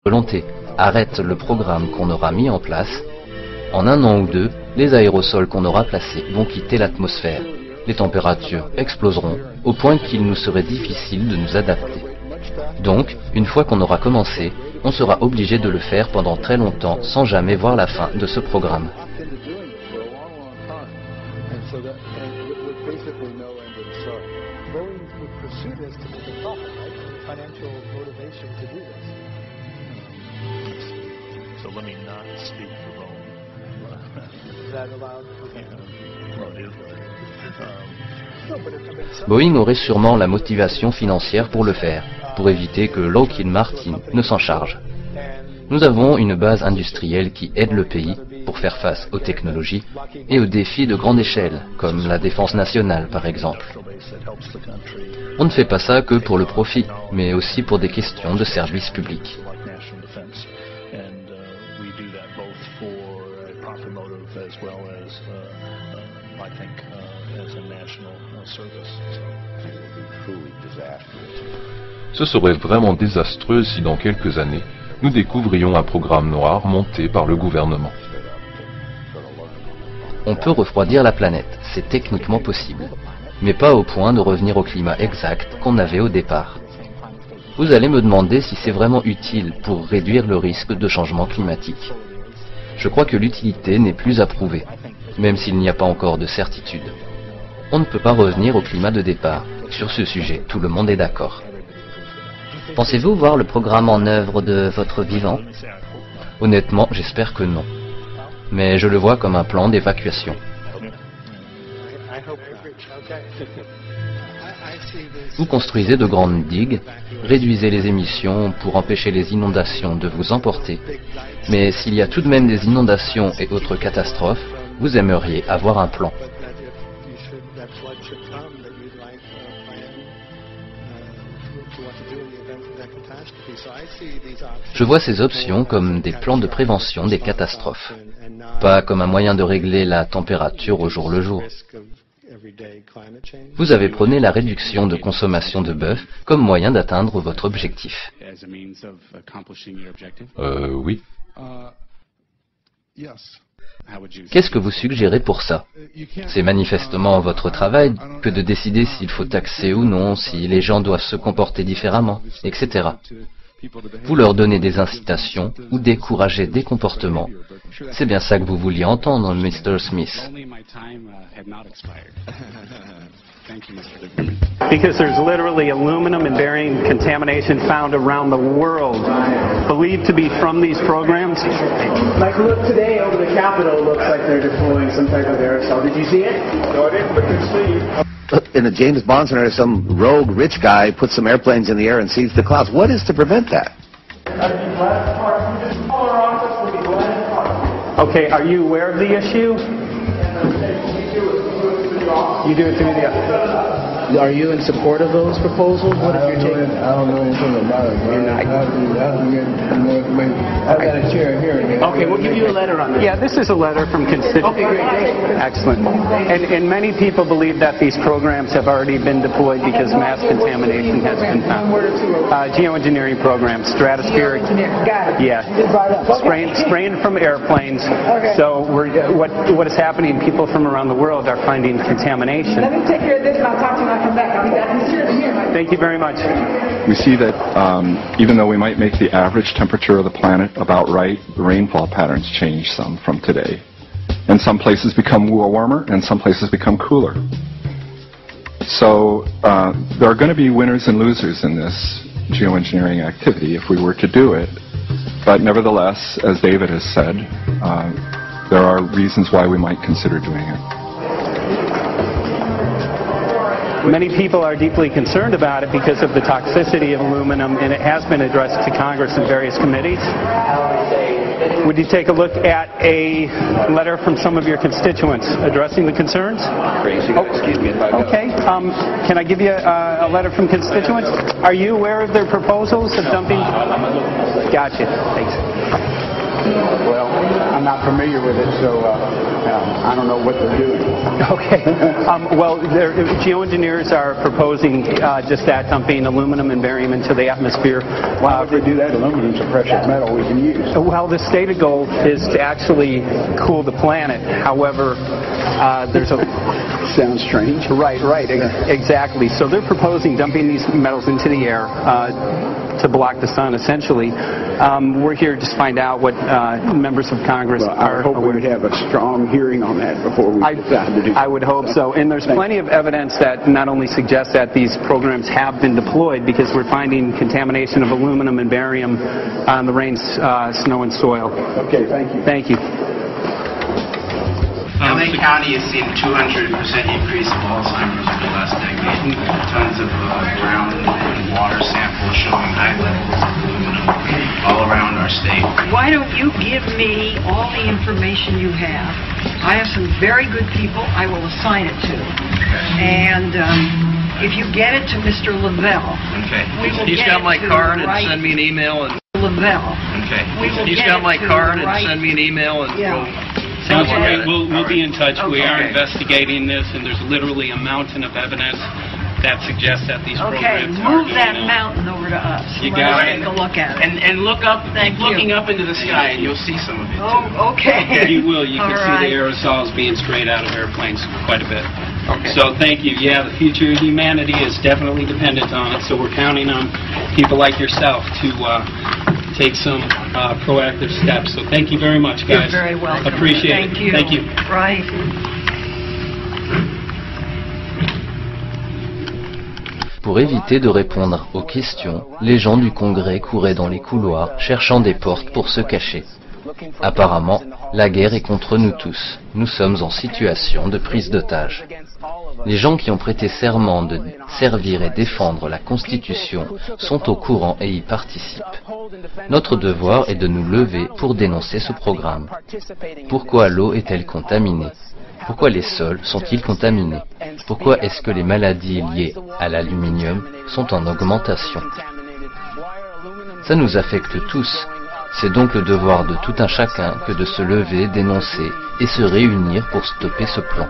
volonté arrête le programme qu'on aura mis en place, en 1 an ou 2, les aérosols qu'on aura placés vont quitter l'atmosphère. Les températures exploseront au point qu'il nous serait difficile de nous adapter. Donc, une fois qu'on aura commencé, on sera obligé de le faire pendant très longtemps sans jamais voir la fin de ce programme. Boeing aurait sûrement la motivation financière pour le faire, pour éviter que Lockheed Martin ne s'en charge. Nous avons une base industrielle qui aide le pays pour faire face aux technologies et aux défis de grande échelle, comme la défense nationale par exemple. On ne fait pas ça que pour le profit, mais aussi pour des questions de service public. Ce serait vraiment désastreux si dans quelques années, nous découvrions un programme noir monté par le gouvernement. On peut refroidir la planète, c'est techniquement possible, mais pas au point de revenir au climat exact qu'on avait au départ. Vous allez me demander si c'est vraiment utile pour réduire le risque de changement climatique. Je crois que l'utilité n'est plus à prouver, même s'il n'y a pas encore de certitude. On ne peut pas revenir au climat de départ. Sur ce sujet, tout le monde est d'accord. Pensez-vous voir le programme en œuvre de votre vivant? Honnêtement, j'espère que non. Mais je le vois comme un plan d'évacuation. Vous construisez de grandes digues, réduisez les émissions pour empêcher les inondations de vous emporter. Mais s'il y a tout de même des inondations et autres catastrophes, vous aimeriez avoir un plan. Je vois ces options comme des plans de prévention des catastrophes, pas comme un moyen de régler la température au jour le jour. Vous avez prôné la réduction de consommation de bœuf comme moyen d'atteindre votre objectif. Oui. Qu'est-ce que vous suggérez pour ça? C'est manifestement votre travail que de décider s'il faut taxer ou non, si les gens doivent se comporter différemment, etc. Vous leur donnez des incitations ou découragez des comportements. C'est bien ça que vous vouliez entendre, Mr. Smith. Because there's literally aluminum and barium contamination found around the world, believed to be from these programs. Like, look today over the Capitol, looks like they're deploying some type of aerosol. Did you see it? No, I didn't, but see. In a James Bond scenario, some rogue rich guy puts some airplanes in the air and sees the clouds. What is to prevent that? Okay, are you aware of the issue? You do it through the... Are you in support of those proposals? What if you're taking... I don't know anything about it. You're not. I have to get more information. I've got a chair here. Okay, we'll give you a letter on this. Yeah, this is a letter from constituents. Okay, great. Excellent. And many people believe that these programs have already been deployed because mass contamination has been found. Geoengineering programs, stratospheric. Got it. Yeah. Spraying from airplanes. Okay. So what is happening? People from around the world are finding contamination. Let me take care of this and I'll talk to you when I come back. I'll be back. Thank you very much. We see that even though we might make the average temperature of the planet about right, the rainfall patterns change some from today. And some places become warmer and some places become cooler. So there are going to be winners and losers in this geoengineering activity if we were to do it. But nevertheless, as David has said, there are reasons why we might consider doing it. Many people are deeply concerned about it because of the toxicity of aluminum, and it has been addressed to Congress in various committees. Would you take a look at a letter from some of your constituents addressing the concerns? Excuse me if I go. Okay. Can I give you a letter from constituents? Are you aware of their proposals of dumping? Gotcha. Thanks. Well, I'm not familiar with it, so I don't know what they're doing. Okay. Well, geoengineers are proposing just that, dumping aluminum and barium into the atmosphere. Why would they do that? Aluminum's a precious metal we can use. Well, the stated goal is to actually cool the planet. However, there's a... Sounds strange. Right, exactly. So they're proposing dumping these metals into the air to block the sun, essentially. We're here to find out what members of Congress are. I hope we would have a strong hearing on that before we decide to do. I would hope so. And there's plenty of evidence that not only suggests that these programs have been deployed, because we're finding contamination of aluminum and barium on the rain, snow, and soil. Okay, thank you. Thank you. LA County has seen a 200% increase of Alzheimer's over the last decade. Tons of ground and water samples showing high levels of aluminum all around our state. Why don't you give me all the information you have? I have some very good people I will assign it to. And if you get it to Mr. Lavelle, he's got my card and send me an email. And Lavelle. Okay. He's got my card and send me an email and we'll be in touch. We are investigating this, and there's literally a mountain of evidence that suggests that these programs are move that mountain over to us. You got it. Take a look at it. And look up, looking up into the sky, and you'll see some of it. Oh, okay. You will. You can see the aerosols being sprayed out of airplanes quite a bit. Okay. So thank you. Yeah, the future of humanity is definitely dependent on it. So we're counting on people like yourself to take some proactive steps. So thank you very much, guys. You're very welcome. Appreciate it. Thank you. Right. Pour éviter de répondre aux questions, les gens du Congrès couraient dans les couloirs, cherchant des portes pour se cacher. Apparemment, la guerre est contre nous tous. Nous sommes en situation de prise d'otage. Les gens qui ont prêté serment de servir et défendre la Constitution sont au courant et y participent. Notre devoir est de nous lever pour dénoncer ce programme. Pourquoi l'eau est-elle contaminée? Pourquoi les sols sont-ils contaminés? Pourquoi est-ce que les maladies liées à l'aluminium sont en augmentation? Ça nous affecte tous. C'est donc le devoir de tout un chacun que de se lever, dénoncer et se réunir pour stopper ce plan.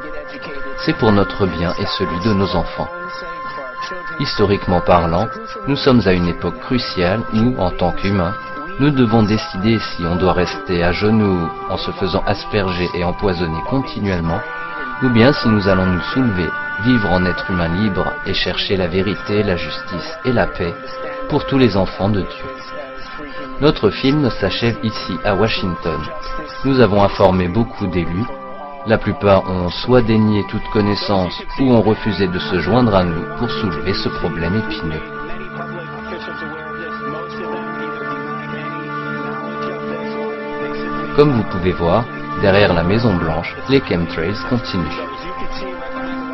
C'est pour notre bien et celui de nos enfants. Historiquement parlant, nous sommes à une époque cruciale où, en tant qu'humains, nous devons décider si on doit rester à genoux en se faisant asperger et empoisonner continuellement, ou bien si nous allons nous soulever, vivre en être humain libre et chercher la vérité, la justice et la paix pour tous les enfants de Dieu. Notre film s'achève ici à Washington. Nous avons informé beaucoup d'élus. La plupart ont soit dénié toute connaissance ou ont refusé de se joindre à nous pour soulever ce problème épineux. Comme vous pouvez voir, derrière la Maison Blanche, les chemtrails continuent.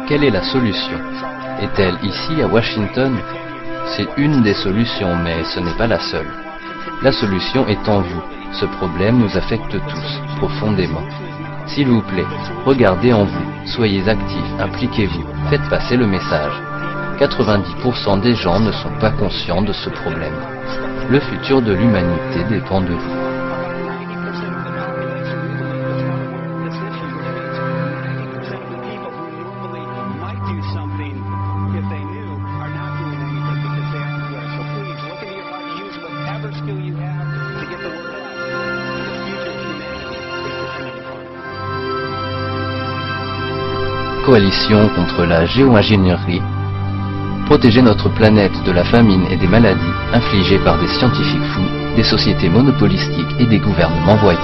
Quelle est la solution? Est-elle ici à Washington? C'est une des solutions, mais ce n'est pas la seule. La solution est en vous. Ce problème nous affecte tous, profondément. S'il vous plaît, regardez en vous, soyez actifs, impliquez-vous, faites passer le message. 90% des gens ne sont pas conscients de ce problème. Le futur de l'humanité dépend de vous. Coalition contre la géo-ingénierie, protéger notre planète de la famine et des maladies infligées par des scientifiques fous, des sociétés monopolistiques et des gouvernements voyous.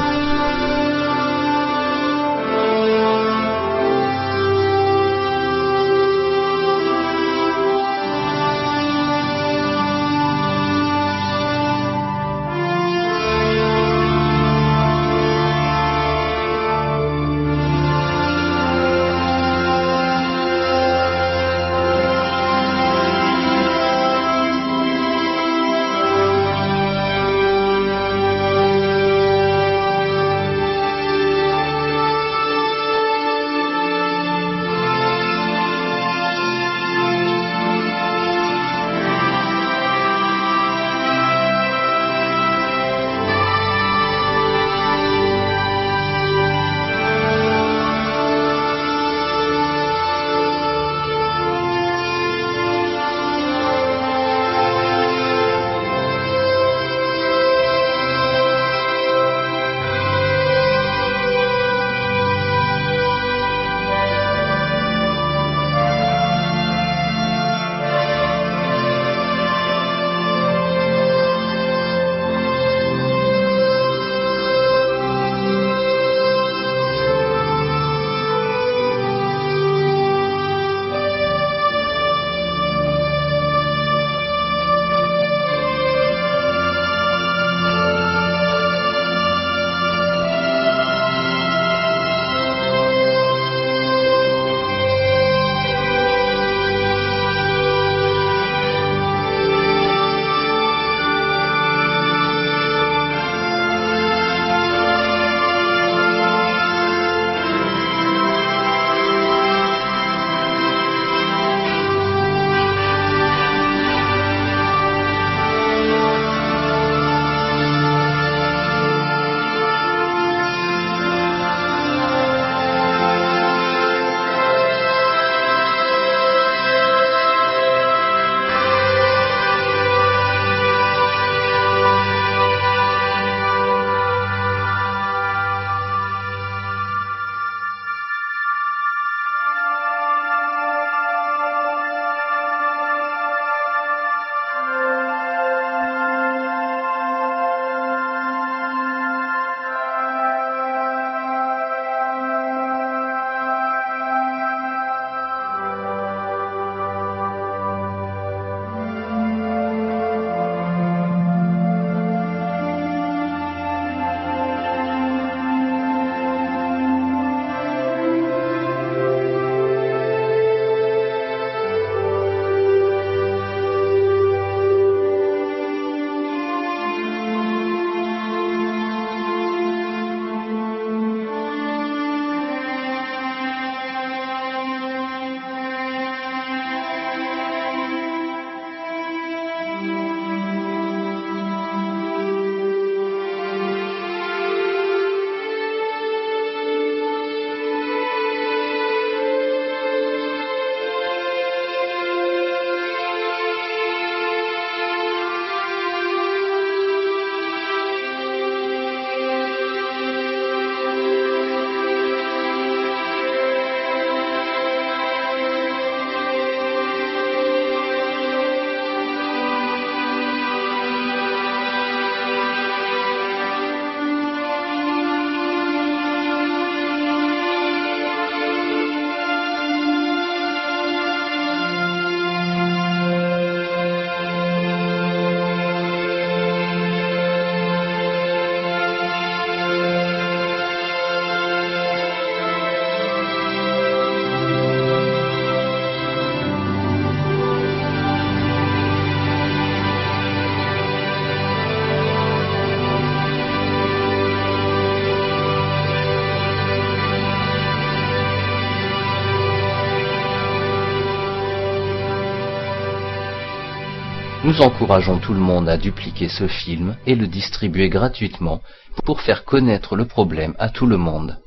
Nous encourageons tout le monde à dupliquer ce film et le distribuer gratuitement pour faire connaître le problème à tout le monde.